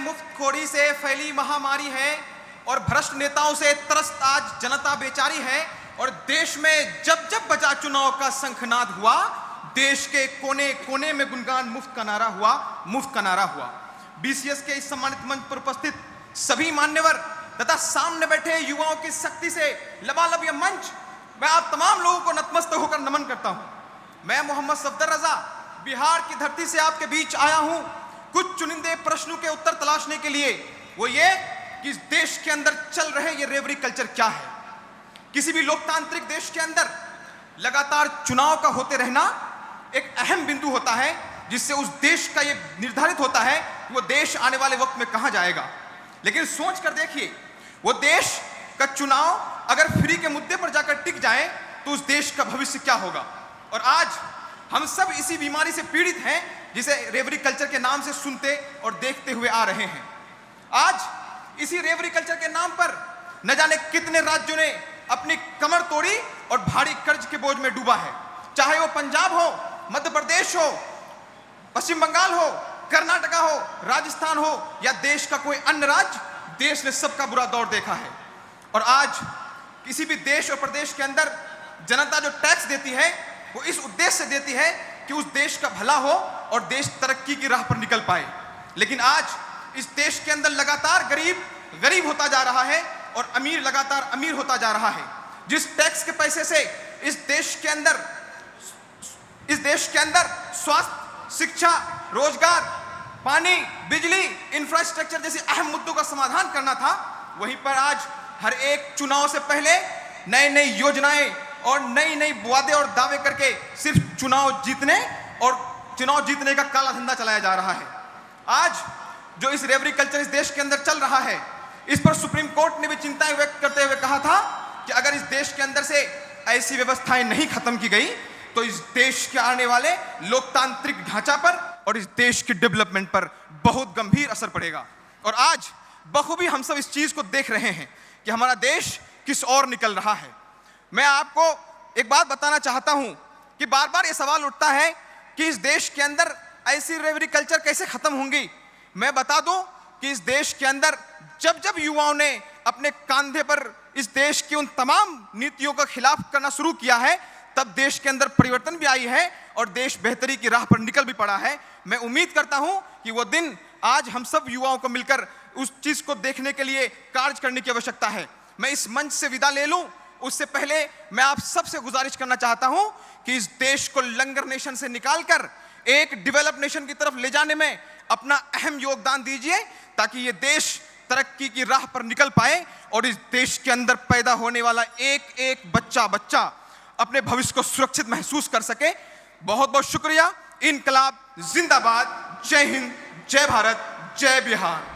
मुफ्तखोरी से फैली महामारी है और भ्रष्ट नेताओं से त्रस्त आज जनता बेचारी है। और देश में जब जब बचा चुनाव का शंखनाद हुआ, देश के कोने कोने में गुणगान मुफ्त का नारा हुआ, मुफ्त का नारा हुआ। बीसीएस के इस सम्मानित मंच पर उपस्थित सभी मान्यवर तथा सामने बैठे युवाओं की शक्ति से लबालब यह मंच, मैं आप तमाम लोगों को नतमस्तक होकर नमन करता हूं। मैं मोहम्मद सफदर रजा बिहार की धरती से आपके बीच आया हूं कुछ चुनिंदे प्रश्नों के उत्तर तलाशने के लिए। वो ये कि इस देश के अंदर चल रहे ये रेवरी कल्चर क्या है। किसी भी लोकतांत्रिक देश के अंदर लगातार चुनाव का होते रहना एक अहम बिंदु होता है, जिससे उस देश का ये निर्धारित होता है कि वो देश आने वाले वक्त में कहां जाएगा। लेकिन सोच कर देखिए, वो देश का चुनाव अगर फ्री के मुद्दे पर जाकर टिक जाए तो उस देश का भविष्य क्या होगा। और आज हम सब इसी बीमारी से पीड़ित हैं जिसे रेवरी कल्चर के नाम से सुनते और देखते हुए आ रहे हैं। आज इसी रेवरी कल्चर के नाम पर न जाने कितने राज्यों ने अपनी कमर तोड़ी और भारी कर्ज के बोझ में डूबा है। चाहे वो पंजाब हो, मध्य प्रदेश हो, पश्चिम बंगाल हो, कर्नाटका हो, राजस्थान हो या देश का कोई अन्य राज्य, देश ने सबका बुरा दौर देखा है। और आज किसी भी देश और प्रदेश के अंदर जनता जो टैक्स देती है वो इस उद्देश्य से देती है कि उस देश का भला हो और देश तरक्की की राह पर निकल पाए। लेकिन आज इस देश के अंदर लगातार गरीब गरीब होता जा रहा है और अमीर लगातार अमीर होता जा रहा है। जिस टैक्स के पैसे से इस देश के अंदर स्वास्थ्य, शिक्षा, रोजगार, पानी, बिजली, इंफ्रास्ट्रक्चर जैसे अहम मुद्दों का समाधान करना था, वहीं पर आज हर एक चुनाव से पहले नई नई योजनाएं और नई नई वादे और दावे करके सिर्फ चुनाव जीतने का काला धंधा चलाया जा रहा है। आज जो इस रेवरी कल्चर इस देश के अंदर चल रहा है, इस पर सुप्रीम कोर्ट ने भी चिंताएं व्यक्त करते हुए कहा था कि अगर इस देश के अंदर से ऐसी व्यवस्थाएं नहीं खत्म की गई तो इस देश के आने वाले लोकतांत्रिक ढांचा पर और इस देश की डेवलपमेंट पर बहुत गंभीर असर पड़ेगा। और आज बखूबी हम सब इस चीज को देख रहे हैं कि हमारा देश किस ओर निकल रहा है। मैं आपको एक बात बताना चाहता हूं कि बार बार ये सवाल उठता है कि इस देश के अंदर ऐसी रेवरी कल्चर कैसे खत्म होंगी। मैं बता दूं कि इस देश के अंदर जब जब युवाओं ने अपने कंधे पर इस देश की उन तमाम नीतियों का खिलाफ करना शुरू किया है, तब देश के अंदर परिवर्तन भी आई है और देश बेहतरी की राह पर निकल भी पड़ा है। मैं उम्मीद करता हूं कि वो दिन आज हम सब युवाओं को मिलकर उस चीज को देखने के लिए कार्य करने की आवश्यकता है। मैं इस मंच से विदा ले लूं, उससे पहले मैं आप सबसे गुजारिश करना चाहता हूं कि इस देश को लंगर नेशन से निकालकर एक डेवलप नेशन की तरफ ले जाने में अपना अहम योगदान दीजिए, ताकि ये देश तरक्की की राह पर निकल पाए और इस देश के अंदर पैदा होने वाला एक एक बच्चा अपने भविष्य को सुरक्षित महसूस कर सके। बहुत बहुत शुक्रिया। इनकलाब जिंदाबाद। जय हिंद, जय भारत, जय बिहार।